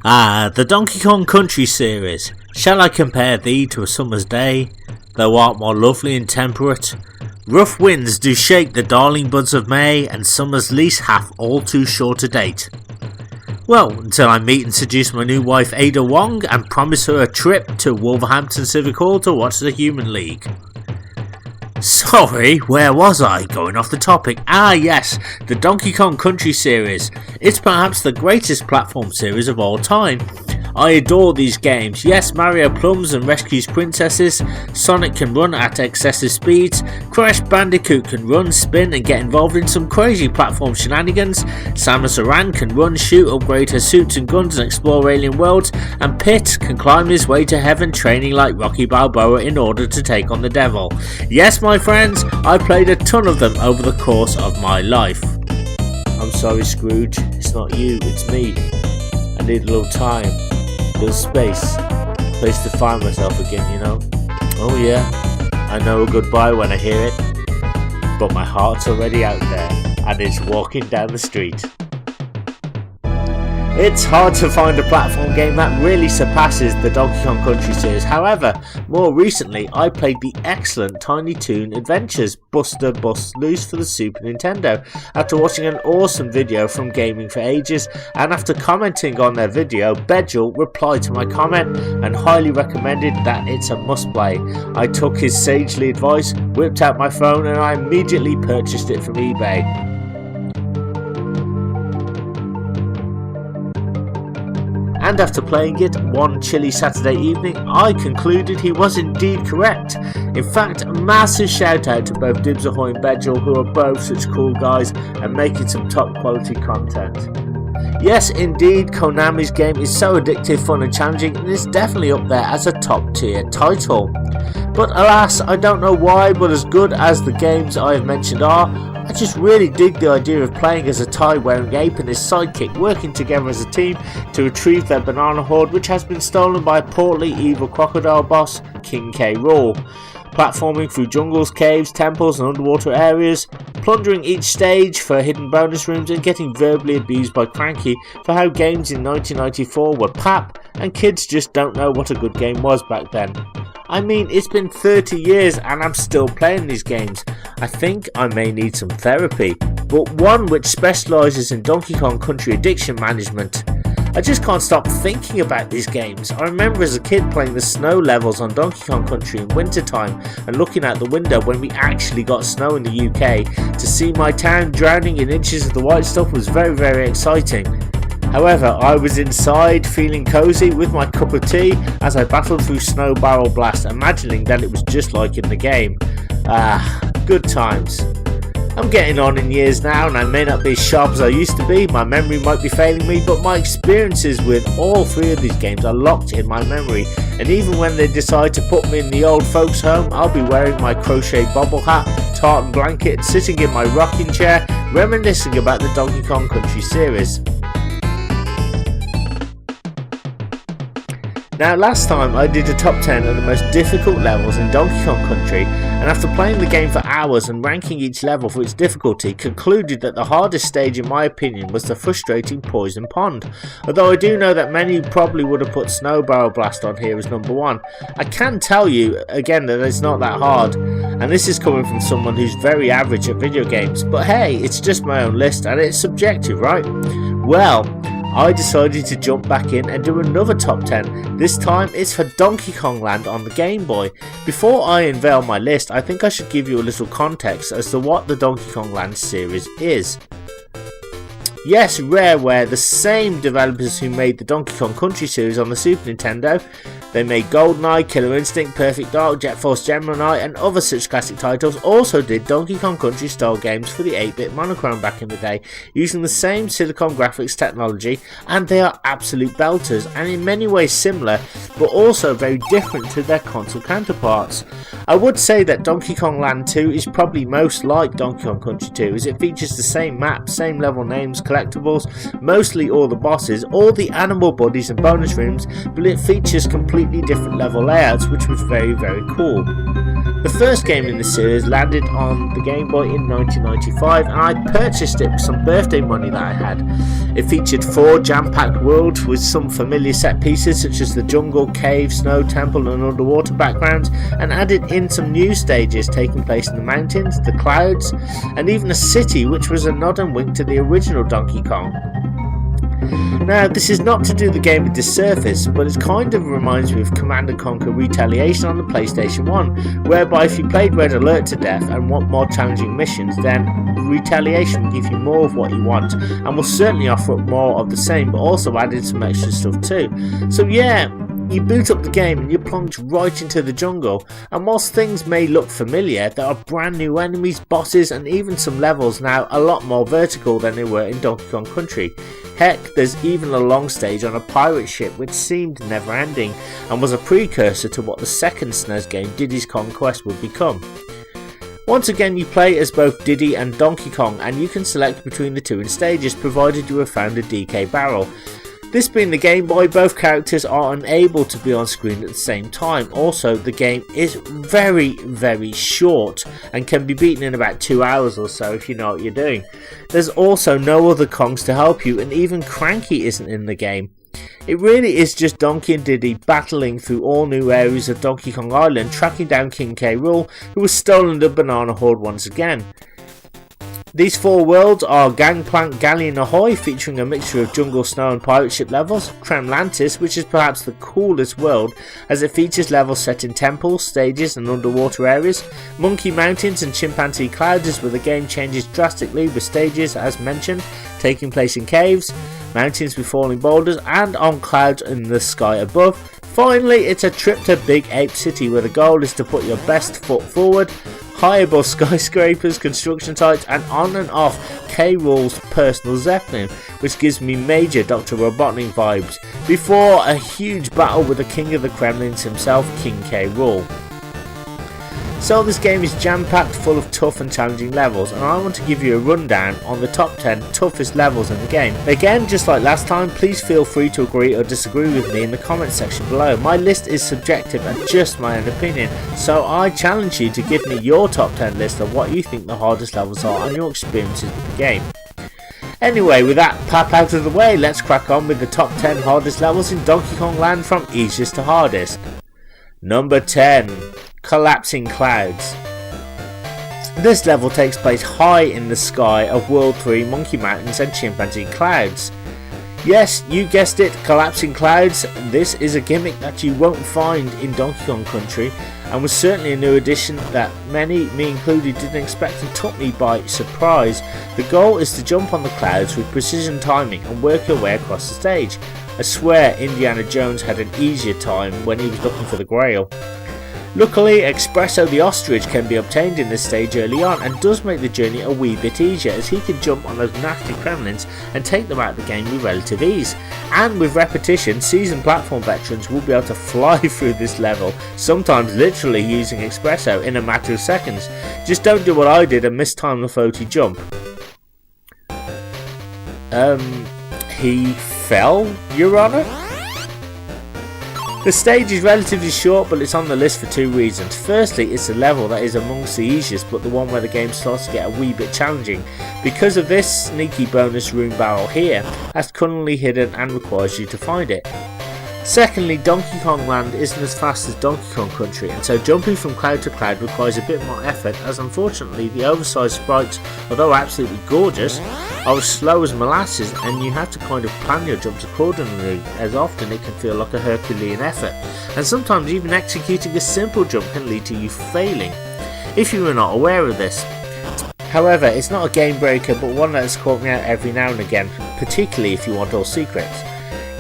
The Donkey Kong Country series. Shall I compare thee to a summer's day? Thou art more lovely and temperate. Rough winds do shake the darling buds of May, and summer's lease hath all too short a date. Well, until I meet and seduce my new wife Ada Wong and promise her a trip to Wolverhampton Civic Hall to watch the Human League. Sorry, where was I? Going off the topic. Yes, the Donkey Kong Country series. It's perhaps the greatest platform series of all time. I adore these games. Yes, Mario plumbs and rescues princesses, Sonic can run at excessive speeds, Crash Bandicoot can run, spin and get involved in some crazy platform shenanigans, Samus Aran can run, shoot, upgrade her suits and guns and explore alien worlds, and Pit can climb his way to heaven training like Rocky Balboa in order to take on the devil. Yes, my friends, I played a ton of them over the course of my life. I'm sorry, Scrooge, it's not you, it's me. I need a little time. Little space, place to find myself again, you know. Oh yeah, I know a goodbye when I hear it, but my heart's already out there and it's walking down the street. It's hard to find a platform game that really surpasses the Donkey Kong Country series. However, more recently I played the excellent Tiny Toon Adventures Buster Busts Loose for the Super Nintendo after watching an awesome video from Gaming for Ages, and after commenting on their video, Bedgel replied to my comment and highly recommended that it's a must play. I took his sagely advice, whipped out my phone and I immediately purchased it from eBay. And after playing it one chilly Saturday evening, I concluded he was indeed correct. In fact, a massive shout out to both Dibs Ahoy and Bedgel, who are both such cool guys and making some top quality content. Yes, indeed, Konami's game is so addictive, fun and challenging, and is definitely up there as a top tier title. But alas, I don't know why, but as good as the games I have mentioned are, I just really dig the idea of playing as a tie-wearing ape and his sidekick working together as a team to retrieve their banana hoard, which has been stolen by a portly evil crocodile boss, King K. Rool. Platforming through jungles, caves, temples and underwater areas, plundering each stage for hidden bonus rooms and getting verbally abused by Cranky for how games in 1994 were pap and kids just don't know what a good game was back then. I mean, it's been 30 years and I'm still playing these games. I think I may need some therapy, but one which specialises in Donkey Kong Country addiction management. I just can't stop thinking about these games. I remember as a kid playing the snow levels on Donkey Kong Country in winter time and looking out the window when we actually got snow in the UK. To see my town drowning in inches of the white stuff was very, very exciting. However, I was inside feeling cozy with my cup of tea as I battled through Snow Barrel Blast, imagining that it was just like in the game. Good times. I'm getting on in years now and I may not be as sharp as I used to be, my memory might be failing me, but my experiences with all three of these games are locked in my memory, and even when they decide to put me in the old folks home, I'll be wearing my crochet bobble hat, tartan blanket, sitting in my rocking chair, reminiscing about the Donkey Kong Country series. Now, last time I did a top 10 of the most difficult levels in Donkey Kong Country, and after playing the game for hours and ranking each level for its difficulty, concluded that the hardest stage in my opinion was the frustrating Poison Pond. Although I do know that many probably would have put Snow Barrel Blast on here as number 1, I can tell you again that it's not that hard, and this is coming from someone who's very average at video games, but hey, it's just my own list and it's subjective, right? Well, I decided to jump back in and do another top 10. This time it's for Donkey Kong Land on the Game Boy. Before I unveil my list, I think I should give you a little context as to what the Donkey Kong Land series is. Yes, Rareware, the same developers who made the Donkey Kong Country series on the Super Nintendo. They made GoldenEye, Killer Instinct, Perfect Dark, Jet Force Gemini and other such classic titles, also did Donkey Kong Country style games for the 8-bit monochrome back in the day, using the same Silicon graphics technology, and they are absolute belters and in many ways similar, but also very different to their console counterparts. I would say that Donkey Kong Land 2 is probably most like Donkey Kong Country 2, as it features the same map, same level names, collectibles, mostly all the bosses, all the animal buddies and bonus rooms, but it features complete completely different level layouts, which was very cool. The first game in the series landed on the Game Boy in 1995, and I purchased it with some birthday money that I had. It featured 4 jam-packed worlds with some familiar set pieces such as the jungle, cave, snow, temple and underwater backgrounds, and added in some new stages taking place in the mountains, the clouds, and even a city, which was a nod and wink to the original Donkey Kong. Now, this is not to do the game a disservice, but it kind of reminds me of Command & Conquer Retaliation on the PlayStation 1, whereby if you played Red Alert to death and want more challenging missions, then Retaliation will give you more of what you want, and will certainly offer up more of the same, but also added some extra stuff too. So yeah, you boot up the game and you're plunged right into the jungle, and whilst things may look familiar, there are brand new enemies, bosses and even some levels now a lot more vertical than they were in Donkey Kong Country. Heck, there's even a long stage on a pirate ship which seemed never ending and was a precursor to what the second SNES game Diddy's Kong Quest would become. Once again, you play as both Diddy and Donkey Kong, and you can select between the two in stages provided you have found a DK barrel. This being the Game Boy, both characters are unable to be on screen at the same time. Also, the game is very short and can be beaten in about 2 hours or so if you know what you're doing. There's also no other Kongs to help you, and even Cranky isn't in the game. It really is just Donkey and Diddy battling through all new areas of Donkey Kong Island, tracking down King K. Rool, who has stolen the banana hoard once again. These 4 worlds are Gangplank Galleon Ahoy, featuring a mixture of jungle, snow and pirate ship levels, Kremlantis, which is perhaps the coolest world as it features levels set in temples, stages and underwater areas, Monkey Mountains and Chimpanzee Clouds, where the game changes drastically with stages, as mentioned, taking place in caves, mountains with falling boulders and on clouds in the sky above. Finally, it's a trip to Big Ape City, where the goal is to put your best foot forward, high above skyscrapers, construction sites and on and off K. Rool's personal Zeppelin, which gives me major Dr. Robotnik vibes, before a huge battle with the King of the Kremlins himself, King K. Rool. So this game is jam-packed full of tough and challenging levels, and I want to give you a rundown on the top 10 toughest levels in the game. Again, just like last time, please feel free to agree or disagree with me in the comment section below. My list is subjective and just my own opinion, so I challenge you to give me your top 10 list of what you think the hardest levels are and your experiences with the game. Anyway, with that pap out of the way, let's crack on with the top 10 hardest levels in Donkey Kong Land from easiest to hardest. Number 10. Collapsing Clouds. This level takes place high in the sky of World 3, Monkey Mountains and Chimpanzee Clouds. Yes, you guessed it, Collapsing Clouds. This is a gimmick that you won't find in Donkey Kong Country, and was certainly a new addition that many, me included, didn't expect and took me by surprise. The goal is to jump on the clouds with precision timing and work your way across the stage. I swear Indiana Jones had an easier time when he was looking for the Grail. Luckily, Espresso the ostrich can be obtained in this stage early on, and does make the journey a wee bit easier, as he can jump on those nasty Kremlins and take them out of the game with relative ease. And with repetition, seasoned platform veterans will be able to fly through this level, sometimes literally using Espresso in a matter of seconds. Just don't do what I did and mistime the floaty jump. He fell, Your Honour? The stage is relatively short, but it's on the list for 2 reasons. Firstly, it's a level that is amongst the easiest, but the one where the game starts to get a wee bit challenging. Because of this sneaky bonus room barrel here, that's cunningly hidden and requires you to find it. Secondly, Donkey Kong Land isn't as fast as Donkey Kong Country, and so jumping from cloud to cloud requires a bit more effort, as unfortunately the oversized sprites, although absolutely gorgeous, are as slow as molasses, and you have to kind of plan your jumps accordingly, as often it can feel like a Herculean effort, and sometimes even executing a simple jump can lead to you failing, if you were not aware of this. However, it's not a game breaker, but one that has caught me out every now and again, particularly if you want all secrets.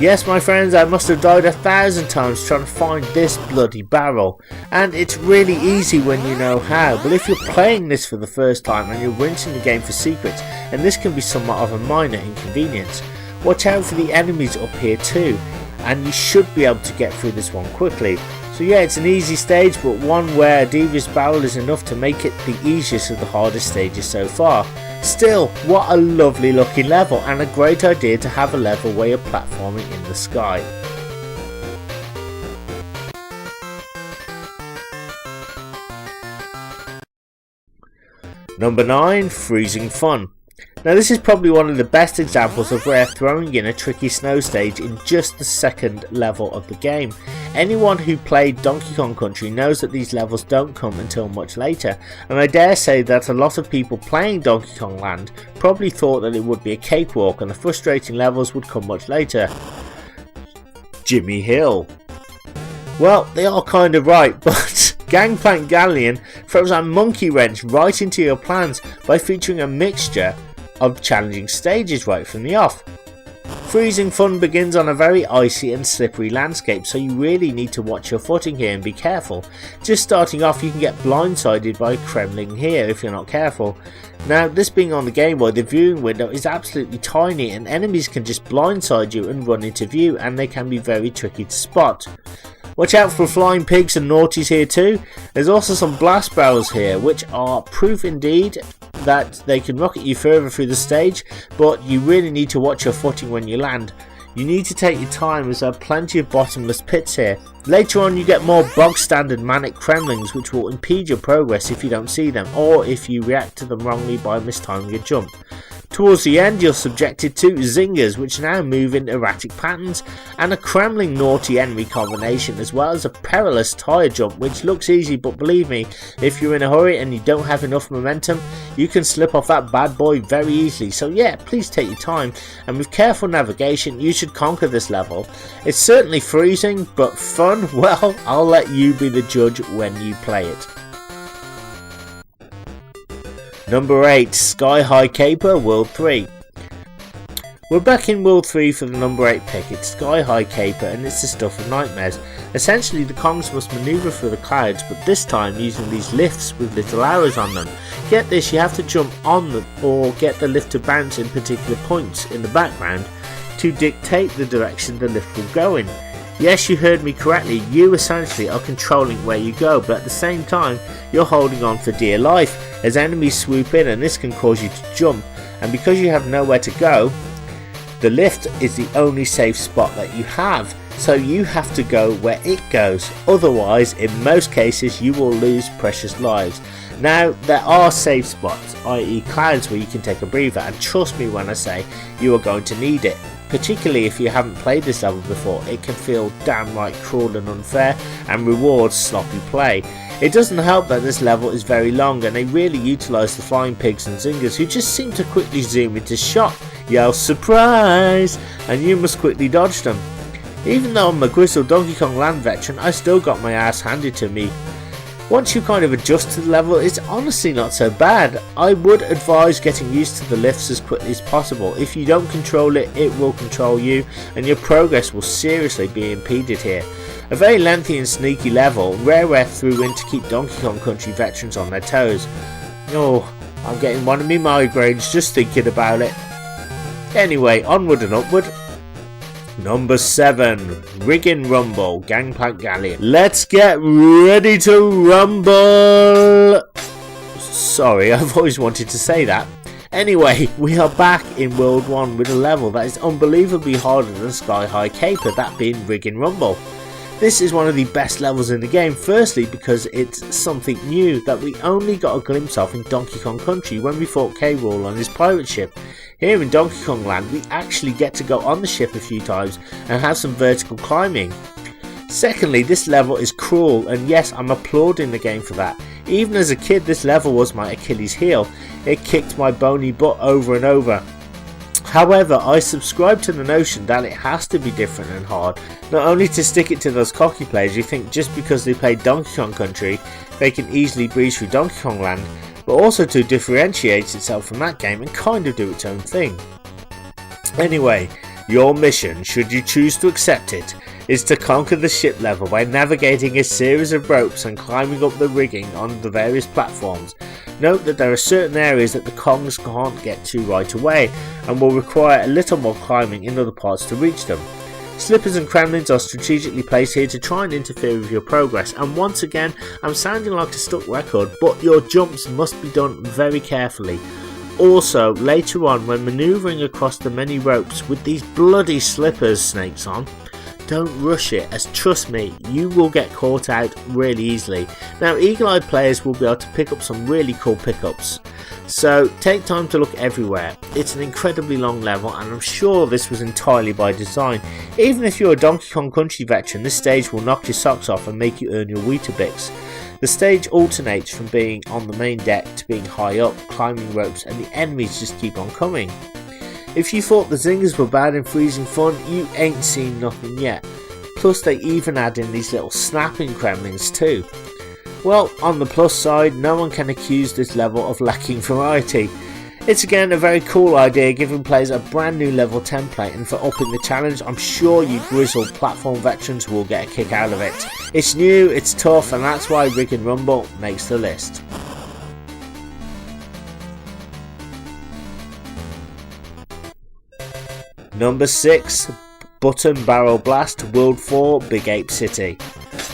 Yes, my friends, I must have died 1,000 times trying to find this bloody barrel, and it's really easy when you know how, but if you're playing this for the first time and you're rinsing the game for secrets, and this can be somewhat of a minor inconvenience, watch out for the enemies up here too, and you should be able to get through this one quickly. So yeah, it's an easy stage, but one where a devious barrel is enough to make it the easiest of the hardest stages so far. Still, what a lovely looking level, and a great idea to have a level where you're platforming in the sky. Number 9, freezing fun. Now this is probably one of the best examples of Rare throwing in a tricky snow stage in just the second level of the game. Anyone who played Donkey Kong Country knows that these levels don't come until much later, and I dare say that a lot of people playing Donkey Kong Land probably thought that it would be a cakewalk and the frustrating levels would come much later. Jimmy Hill. Well, they are kind of right, but Gangplank Galleon throws a monkey wrench right into your plans by featuring a mixture of challenging stages right from the off. Freezing fun begins on a very icy and slippery landscape, so you really need to watch your footing here and be careful. Just starting off, you can get blindsided by a Kremling here if you're not careful. Now, this being on the Game Boy, the viewing window is absolutely tiny and enemies can just blindside you and run into view, and they can be very tricky to spot. Watch out for flying pigs and naughties here too. There's also some blast barrels here, which are proof indeed that they can rocket you further through the stage, but you really need to watch your footing when you land. You need to take your time as there are plenty of bottomless pits here. Later on you get more bog standard manic Kremlings which will impede your progress if you don't see them, or if you react to them wrongly by mistiming a jump. Towards the end you're subjected to zingers which now move in erratic patterns, and a Kremling naughty enemy combination, as well as a perilous tire jump which looks easy, but believe me, if you're in a hurry and you don't have enough momentum, you can slip off that bad boy very easily. So yeah, please take your time, and with careful navigation you should conquer this level. It's certainly freezing, but fun, well, I'll let you be the judge when you play it. Number 8, Sky High Caper World 3. We're back in World 3 for the number 8 pick. It's Sky High Caper and it's the stuff of nightmares. Essentially the Kongs must manoeuvre through the clouds, but this time using these lifts with little arrows on them. Get this, you have to jump on them or get the lift to bounce in particular points in the background to dictate the direction the lift will go in. Yes, you heard me correctly, you essentially are controlling where you go, but at the same time you're holding on for dear life as enemies swoop in, and this can cause you to jump, and because you have nowhere to go, the lift is the only safe spot that you have, so you have to go where it goes, otherwise in most cases you will lose precious lives. Now there are safe spots, i.e. clouds, where you can take a breather, and trust me when I say you are going to need it. Particularly if you haven't played this level before, it can feel downright cruel and unfair and rewards sloppy play. It doesn't help that this level is very long and they really utilise the flying pigs and zingers, who just seem to quickly zoom into shot, yell surprise, and you must quickly dodge them. Even though I'm a grizzled Donkey Kong Land veteran, I still got my ass handed to me. Once you kind of adjust to the level, it's honestly not so bad. I would advise getting used to the lifts as quickly as possible. If you don't control it, it will control you, and your progress will seriously be impeded here. A very lengthy and sneaky level, Rare threw in to keep Donkey Kong Country veterans on their toes. Oh, I'm getting one of me migraines just thinking about it. Anyway, onward and upward. Number 7, Riggin' Rumble, Gangplank Galleon. Let's get ready to rumble! Sorry, I've always wanted to say that. Anyway, we are back in World 1 with a level that is unbelievably harder than Sky High Caper, that being Riggin' Rumble. This is one of the best levels in the game, firstly because it's something new that we only got a glimpse of in Donkey Kong Country when we fought K. Rool on his pirate ship. Here in Donkey Kong Land we actually get to go on the ship a few times and have some vertical climbing. Secondly, this level is cruel, and yes, I'm applauding the game for that. Even as a kid, this level was my Achilles heel. It kicked my bony butt over and over. However, I subscribe to the notion that it has to be different and hard, not only to stick it to those cocky players who think just because they play Donkey Kong Country they can easily breeze through Donkey Kong Land, but also to differentiate itself from that game and kind of do its own thing. Anyway, your mission, should you choose to accept it, is to conquer the ship level by navigating a series of ropes and climbing up the rigging on the various platforms. Note that there are certain areas that the Kongs can't get to right away and will require a little more climbing in other parts to reach them. Slippers and Kremlins are strategically placed here to try and interfere with your progress, and once again I'm sounding like a stuck record, but your jumps must be done very carefully. Also, later on when manoeuvring across the many ropes with these bloody slippers snakes on, don't rush it, as trust me, you will get caught out really easily. Now, eagle-eyed players will be able to pick up some really cool pickups, so take time to look everywhere. It's an incredibly long level, and I'm sure this was entirely by design. Even if you're a Donkey Kong Country veteran, this stage will knock your socks off and make you earn your Weetabix. The stage alternates from being on the main deck to being high up, climbing ropes, and the enemies just keep on coming. If you thought the zingers were bad in freezing fun, you ain't seen nothing yet. Plus they even add in these little snapping gremlins too. Well, on the plus side, no one can accuse this level of lacking variety. It's again a very cool idea, giving players a brand new level template, and for upping the challenge, I'm sure you grizzled platform veterans will get a kick out of it. It's new, it's tough, and that's why Rig and Rumble makes the list. Number 6, Button Barrel Blast World 4 Big Ape City.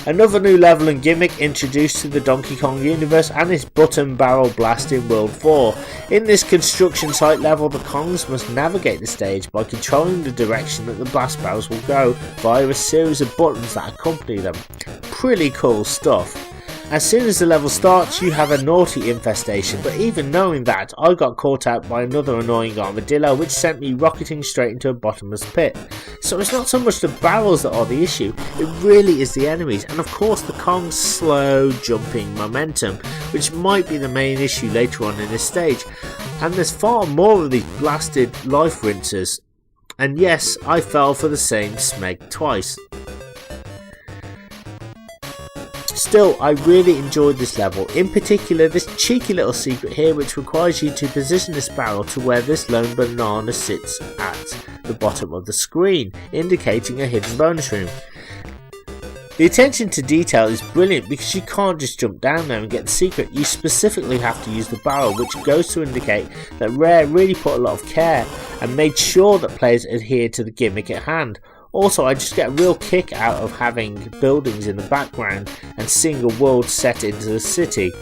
Another new level and gimmick introduced to the Donkey Kong universe, and is Button Barrel Blast in World 4. In this construction site level, the Kongs must navigate the stage by controlling the direction that the blast barrels will go via a series of buttons that accompany them. Pretty cool stuff. As soon as the level starts, you have a naughty infestation, but even knowing that, I got caught out by another annoying armadillo, which sent me rocketing straight into a bottomless pit. So it's not so much the barrels that are the issue, it really is the enemies, and of course the Kong's slow jumping momentum, which might be the main issue later on in this stage. And there's far more of these blasted life rinsers. And yes, I fell for the same smeg twice. Still, I really enjoyed this level, in particular this cheeky little secret here, which requires you to position this barrel to where this lone banana sits at the bottom of the screen, indicating a hidden bonus room. The attention to detail is brilliant because you can't just jump down there and get the secret. You specifically have to use the barrel, which goes to indicate that Rare really put a lot of care and made sure that players adhere to the gimmick at hand. Also, I just get a real kick out of having buildings in the background and seeing a world set into the city.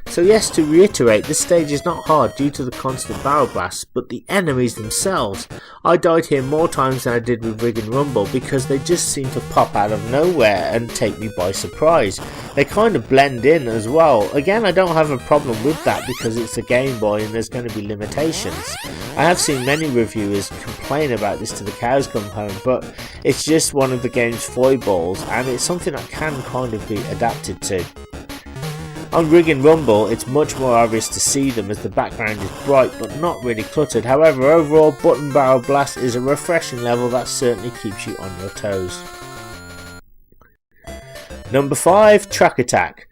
So yes, to reiterate, this stage is not hard due to the constant barrel blasts, but the enemies themselves. I died here more times than I did with Rig and Rumble because they just seem to pop out of nowhere and take me by surprise. They kind of blend in as well. Again, I don't have a problem with that because it's a Game Boy and there's going to be limitations. I have seen many reviewers complain about this till the cows come home, but it's just one of the game's foibles and it's something that can kind of be adapted to. On Rig and Rumble, it's much more obvious to see them as the background is bright but not really cluttered. However, overall, Button Barrel Blast is a refreshing level that certainly keeps you on your toes. Number 5, Track Attack.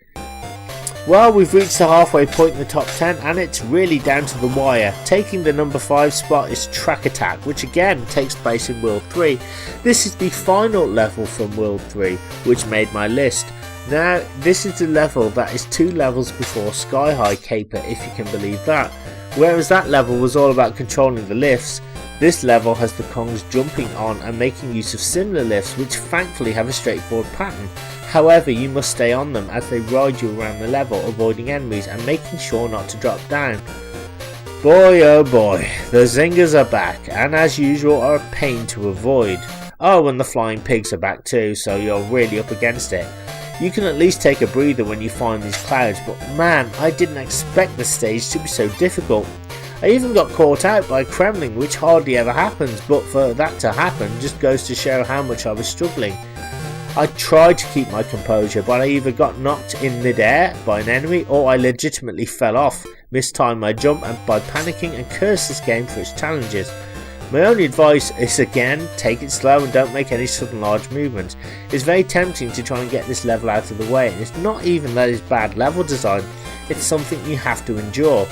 Well, we've reached the halfway point in the top 10 and it's really down to the wire. Taking the number 5 spot is Track Attack, which again takes place in World 3. This is the final level from World 3, which made my list. Now, this is the level that is 2 levels before Sky High Caper, if you can believe that. Whereas that level was all about controlling the lifts, this level has the Kongs jumping on and making use of similar lifts, which thankfully have a straightforward pattern. However, you must stay on them as they ride you around the level, avoiding enemies and making sure not to drop down. Boy oh boy, the zingers are back, and as usual are a pain to avoid. Oh, and the flying pigs are back too, so you're really up against it. You can at least take a breather when you find these clouds, but man, I didn't expect the stage to be so difficult. I even got caught out by Kremling, which hardly ever happens, but for that to happen just goes to show how much I was struggling. I tried to keep my composure, but I either got knocked in mid-air by an enemy or I legitimately fell off, mistimed my jump and by panicking and cursed this game for its challenges. My only advice is again, take it slow and don't make any sudden large movements. It's very tempting to try and get this level out of the way, and it's not even that it's bad level design, it's something you have to endure.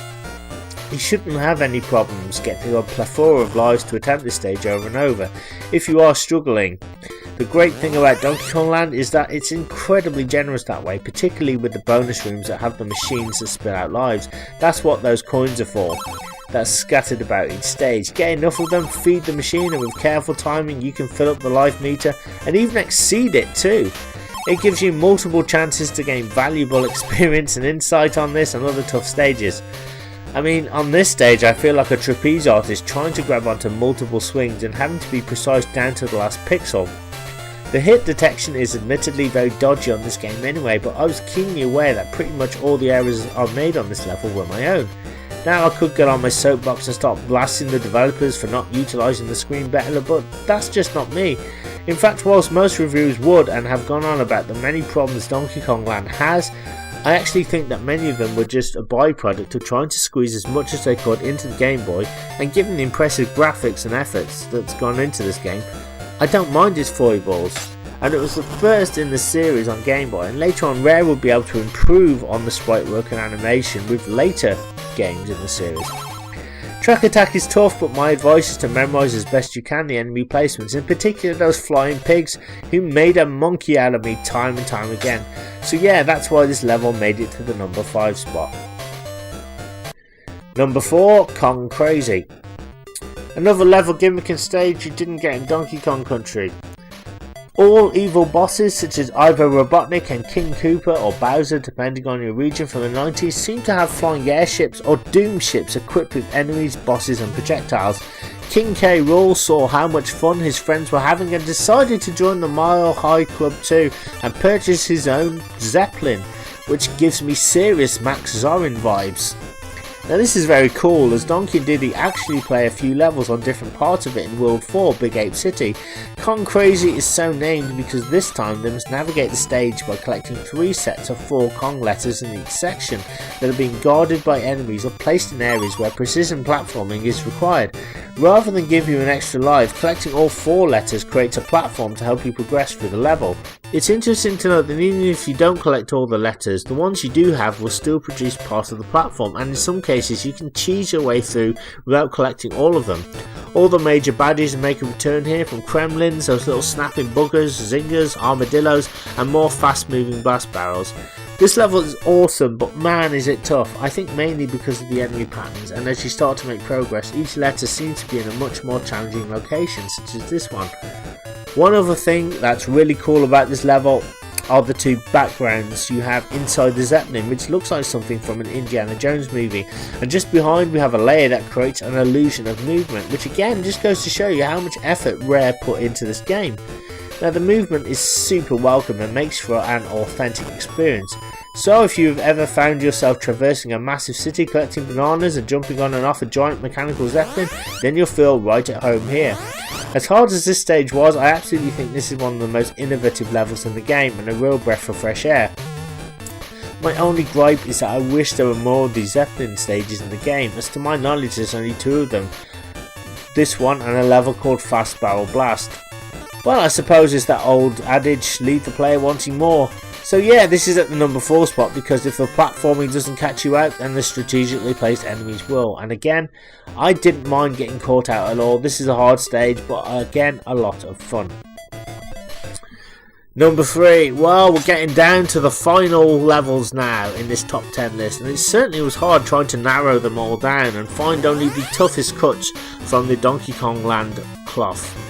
You shouldn't have any problems getting a plethora of lives to attempt this stage over and over if you are struggling. The great thing about Donkey Kong Land is that it's incredibly generous that way, particularly with the bonus rooms that have the machines that spit out lives. That's what those coins are for. That's scattered about each stage. Get enough of them, feed the machine, and with careful timing you can fill up the life meter and even exceed it too. It gives you multiple chances to gain valuable experience and insight on this and other tough stages. I mean, on this stage I feel like a trapeze artist trying to grab onto multiple swings and having to be precise down to the last pixel. The hit detection is admittedly very dodgy on this game anyway, but I was keenly aware that pretty much all the errors I made on this level were my own. Now I could get on my soapbox and start blasting the developers for not utilising the screen better, but that's just not me. In fact, whilst most reviewers would and have gone on about the many problems Donkey Kong Land has, I actually think that many of them were just a byproduct of trying to squeeze as much as they could into the Game Boy, and given the impressive graphics and efforts that's gone into this game, I don't mind its foibles. And it was the first in the series on Game Boy, and later on Rare would be able to improve on the sprite work and animation with later games in the series. Track attack is tough, but my advice is to memorise as best you can the enemy placements, in particular those flying pigs who made a monkey out of me time and time again. So yeah, that's why this level made it to the number 5 spot. Number 4, Kong Crazy. Another level gimmick and stage you didn't get in Donkey Kong Country. All evil bosses such as either Robotnik and King Koopa or Bowser, depending on your region, from the 90s seem to have flying airships or doom ships equipped with enemies, bosses and projectiles. King K. Rool saw how much fun his friends were having and decided to join the Mile High Club too and purchase his own Zeppelin, which gives me serious Max Zorin vibes. Now this is very cool, as Donkey and Diddy actually play a few levels on different parts of it in World 4 Big Ape City. Kong Crazy is so named because this time they must navigate the stage by collecting 3 sets of 4 Kong letters in each section that are being guarded by enemies or placed in areas where precision platforming is required. Rather than give you an extra life, collecting all 4 letters creates a platform to help you progress through the level. It's interesting to note that even if you don't collect all the letters, the ones you do have will still produce part of the platform, and in some cases you can cheese your way through without collecting all of them. All the major baddies make a return here, from Kremlins, those little snapping buggers, zingers, armadillos and more fast moving blast barrels. This level is awesome, but man is it tough. I think mainly because of the enemy patterns, and as you start to make progress, each letter seems to be in a much more challenging location, such as this one. One other thing that's really cool about this level are the 2 backgrounds you have inside the Zeppelin, which looks like something from an Indiana Jones movie, and just behind we have a layer that creates an illusion of movement, which again just goes to show you how much effort Rare put into this game. Now the movement is super welcome and makes for an authentic experience. So if you've ever found yourself traversing a massive city collecting bananas and jumping on and off a giant mechanical Zeppelin, then you'll feel right at home here. As hard as this stage was, I absolutely think this is one of the most innovative levels in the game and a real breath of fresh air. My only gripe is that I wish there were more of these Zeppelin stages in the game, as to my knowledge there's only 2 of them. This one and a level called Fast Barrel Blast. Well, I suppose it's that old adage, leave the player wanting more. So yeah, this is at the number 4 spot because if the platforming doesn't catch you out, then the strategically placed enemies will. And again, I didn't mind getting caught out at all. This is a hard stage, but again, a lot of fun. Number 3, well, we're getting down to the final levels now in this top 10 list, and it certainly was hard trying to narrow them all down and find only the toughest cuts from the Donkey Kong Land cloth.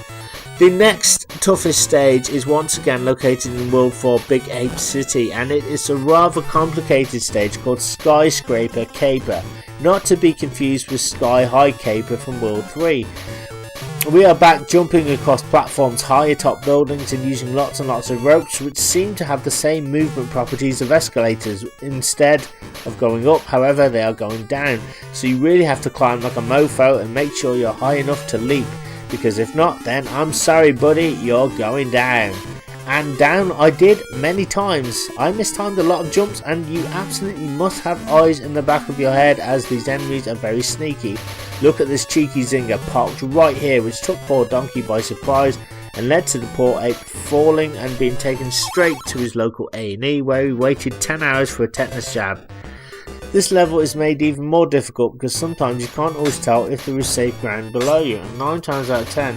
The next toughest stage is once again located in World 4 Big Ape City, and it is a rather complicated stage called Skyscraper Caper, not to be confused with Sky High Caper from World 3. We are back jumping across platforms high atop buildings and using lots and lots of ropes, which seem to have the same movement properties of escalators. Instead of going up, however, they are going down, so you really have to climb like a mofo and make sure you're high enough to leap, because if not, then I'm sorry buddy, you're going down. And down I did many times. I mistimed a lot of jumps, and you absolutely must have eyes in the back of your head, as these enemies are very sneaky. Look at this cheeky zinger parked right here, which took poor Donkey by surprise and led to the poor ape falling and being taken straight to his local A&E, where he waited 10 hours for a tetanus jab. This level is made even more difficult because sometimes you can't always tell if there is safe ground below you, and 9 times out of 10,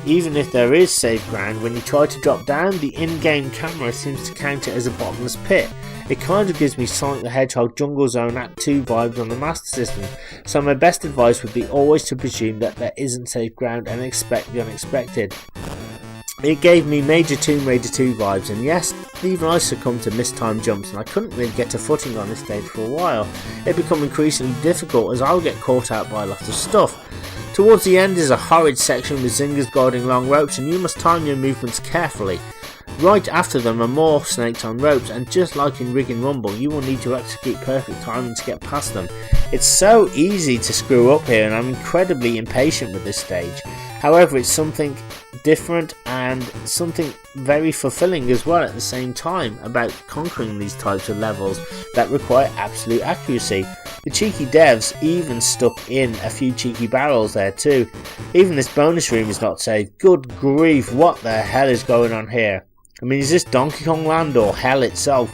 even if there is safe ground, when you try to drop down, the in-game camera seems to count it as a bottomless pit. It kind of gives me Sonic the Hedgehog Jungle Zone Act 2 vibes on the Master System, so my best advice would be always to presume that there isn't safe ground and expect the unexpected. It gave me major Tomb Raider 2 vibes, and yes, even I succumbed to mistimed jumps and I couldn't really get a footing on this stage for a while. It became increasingly difficult as I would get caught out by lots of stuff. Towards the end is a horrid section with zingers guarding long ropes, and you must time your movements carefully. Right after them are more snakes on ropes, and just like in Rig and Rumble, you will need to execute perfect timing to get past them. It's so easy to screw up here, and I'm incredibly impatient with this stage. However, it's something different and something very fulfilling as well at the same time about conquering these types of levels that require absolute accuracy. The cheeky devs even stuck in a few cheeky barrels there too. Even this bonus room is not safe. Good grief, what the hell is going on here? I mean, is this Donkey Kong Land or hell itself?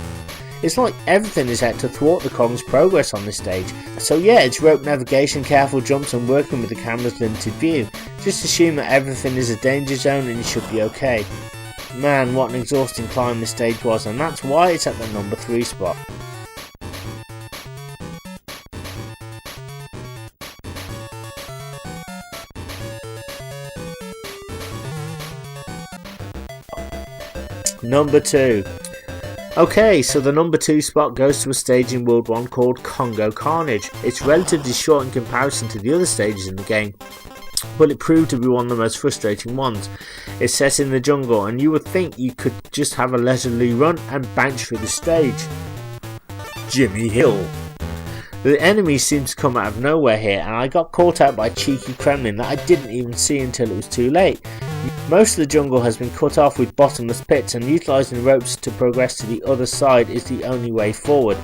It's like everything is out to thwart the Kong's progress on this stage. So yeah, it's rope navigation, careful jumps and working with the camera's limited view. Just assume that everything is a danger zone and you should be okay. Man, what an exhausting climb this stage was, and that's why it's at the number 3 spot. Number 2. Okay, so the number 2 spot goes to a stage in World 1 called Congo Carnage. It's relatively short in comparison to the other stages in the game, but it proved to be one of the most frustrating ones. It's set in the jungle, and you would think you could just have a leisurely run and bounce through the stage. Jimmy Hill. The enemies seem to come out of nowhere here, and I got caught out by a cheeky Kremlin that I didn't even see until it was too late. Most of the jungle has been cut off with bottomless pits, and utilising ropes to progress to the other side is the only way forward.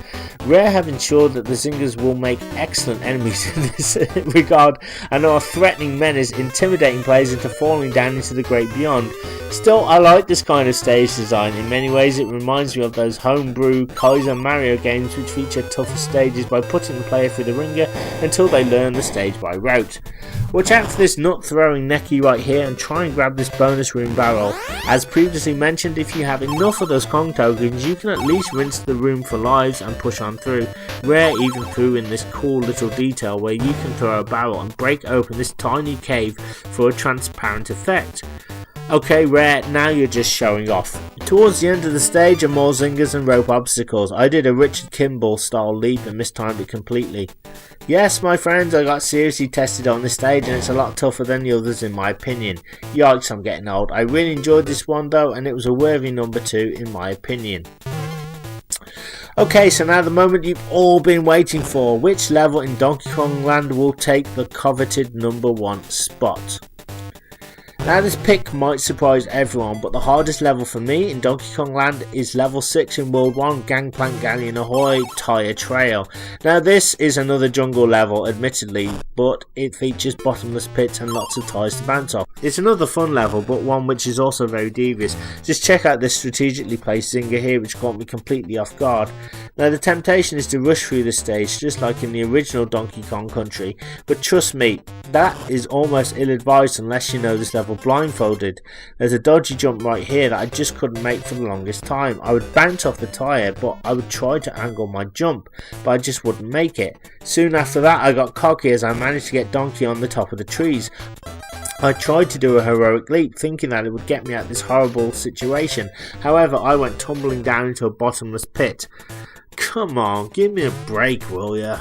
Rare have ensured that the Zingers will make excellent enemies in this regard, and are threatening menace, intimidating players into falling down into the great beyond. Still, I like this kind of stage design. In many ways it reminds me of those homebrew Kaiser Mario games which feature tougher stages by putting the player through the ringer until they learn the stage by rote. Watch out for this nut throwing necky right here, and try and grab this bonus room barrel. As previously mentioned, if you have enough of those Kong tokens, you can at least rinse the room for lives and push on through. Rare even threw in this cool little detail where you can throw a barrel and break open this tiny cave for a transparent effect. Okay Rare, now you're just showing off. Towards the end of the stage are more zingers and rope obstacles. I did a Richard Kimball style leap and mistimed it completely. Yes my friends, I got seriously tested on this stage, and it's a lot tougher than the others in my opinion. Yikes, I'm getting old. I really enjoyed this one though, and it was a worthy number 2 in my opinion. Okay, so now the moment you've all been waiting for. Which level in Donkey Kong Land will take the coveted number 1 spot? Now this pick might surprise everyone, but the hardest level for me in Donkey Kong Land is level 6 in World 1, Gangplank Galleon Ahoy Tire Trail. Now this is another jungle level admittedly, but it features bottomless pits and lots of tires to bounce off. It's another fun level, but one which is also very devious. Just check out this strategically placed zinger here which caught me completely off guard. Now the temptation is to rush through the stage just like in the original Donkey Kong Country, but trust me, that is almost ill-advised unless you know this level blindfolded. There's a dodgy jump right here that I just couldn't make for the longest time. I would bounce off the tyre, but I would try to angle my jump, but I just wouldn't make it. Soon after that I got cocky as I managed to get Donkey on the top of the trees. I tried to do a heroic leap thinking that it would get me out of this horrible situation. However, I went tumbling down into a bottomless pit. Come on, give me a break, will ya?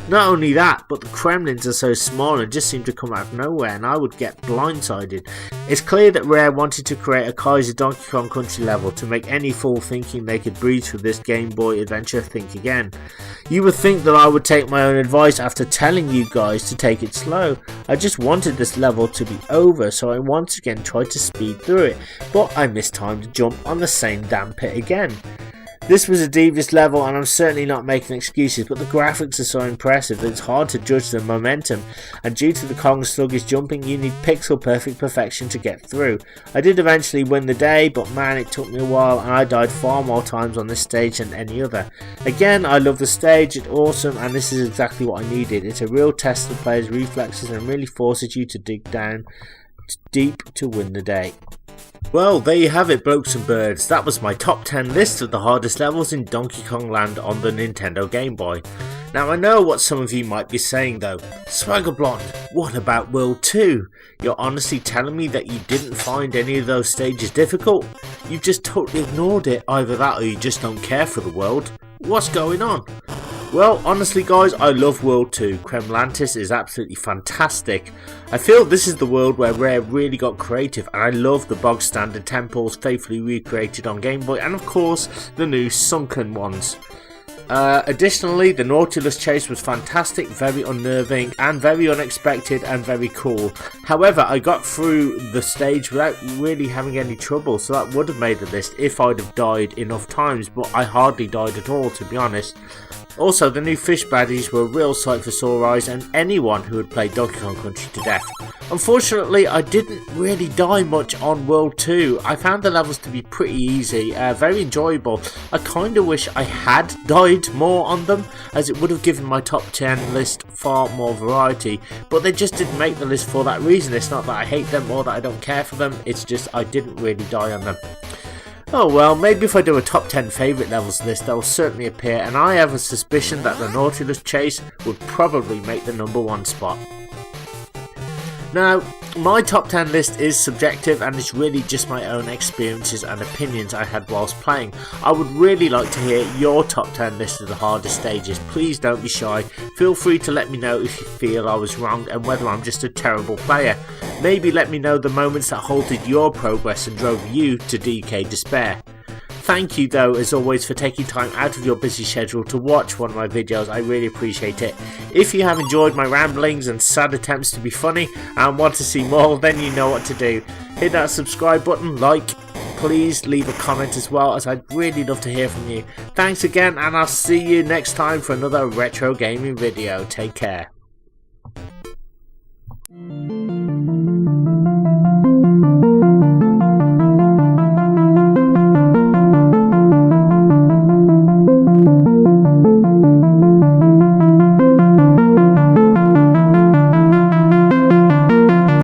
Not only that, but the Kremlins are so small and just seem to come out of nowhere, and I would get blindsided. It's clear that Rare wanted to create a Kaiser Donkey Kong Country level to make any fool thinking they could breathe through this Game Boy adventure think again. You would think that I would take my own advice after telling you guys to take it slow. I just wanted this level to be over, so I once again tried to speed through it, but I mistimed a jump on the same damn pit again. This was a devious level, and I'm certainly not making excuses, but the graphics are so impressive that it's hard to judge the momentum, and due to the Kong's sluggish jumping, you need pixel perfect perfection to get through. I did eventually win the day, but man, it took me a while, and I died far more times on this stage than any other. Again, I love the stage, it's awesome, and this is exactly what I needed. It's a real test of the player's reflexes and really forces you to dig down deep to win the day. Well, there you have it, blokes and birds. That was my top 10 list of the hardest levels in Donkey Kong Land on the Nintendo Game Boy. Now I know what some of you might be saying though. Swagger Blonde, what about World 2? You're honestly telling me that you didn't find any of those stages difficult? You've just totally ignored it, either that or you just don't care for the world. What's going on? Well, honestly guys, I love World 2. Kremlantis is absolutely fantastic. I feel this is the world where Rare really got creative, and I love the bog standard temples faithfully recreated on Game Boy, and of course the new sunken ones. Additionally, the Nautilus chase was fantastic, very unnerving and very unexpected and very cool. However, I got through the stage without really having any trouble, so that would have made the list if I'd have died enough times, but I hardly died at all, to be honest. Also, the new fish baddies were a real sight for sore eyes and anyone who had played Donkey Kong Country to death. Unfortunately, I didn't really die much on World 2. I found the levels to be pretty easy, very enjoyable. I kinda wish I had died more on them, as it would have given my top 10 list far more variety, but they just didn't make the list for that reason. It's not that I hate them or that I don't care for them, it's just I didn't really die on them. Oh well, maybe if I do a top 10 favourite levels list, they'll certainly appear, and I have a suspicion that the Nautilus chase would probably make the #1 spot. Now, my top 10 list is subjective and it's really just my own experiences and opinions I had whilst playing. I would really like to hear your top 10 list of the hardest stages. Please don't be shy. Feel free to let me know if you feel I was wrong and whether I'm just a terrible player. Maybe let me know the moments that halted your progress and drove you to DK despair. Thank you though, as always, for taking time out of your busy schedule to watch one of my videos. I really appreciate it. If you have enjoyed my ramblings and sad attempts to be funny and want to see more, then you know what to do. Hit that subscribe button, like, please leave a comment as well, as I'd really love to hear from you. Thanks again, and I'll see you next time for another retro gaming video. Take care.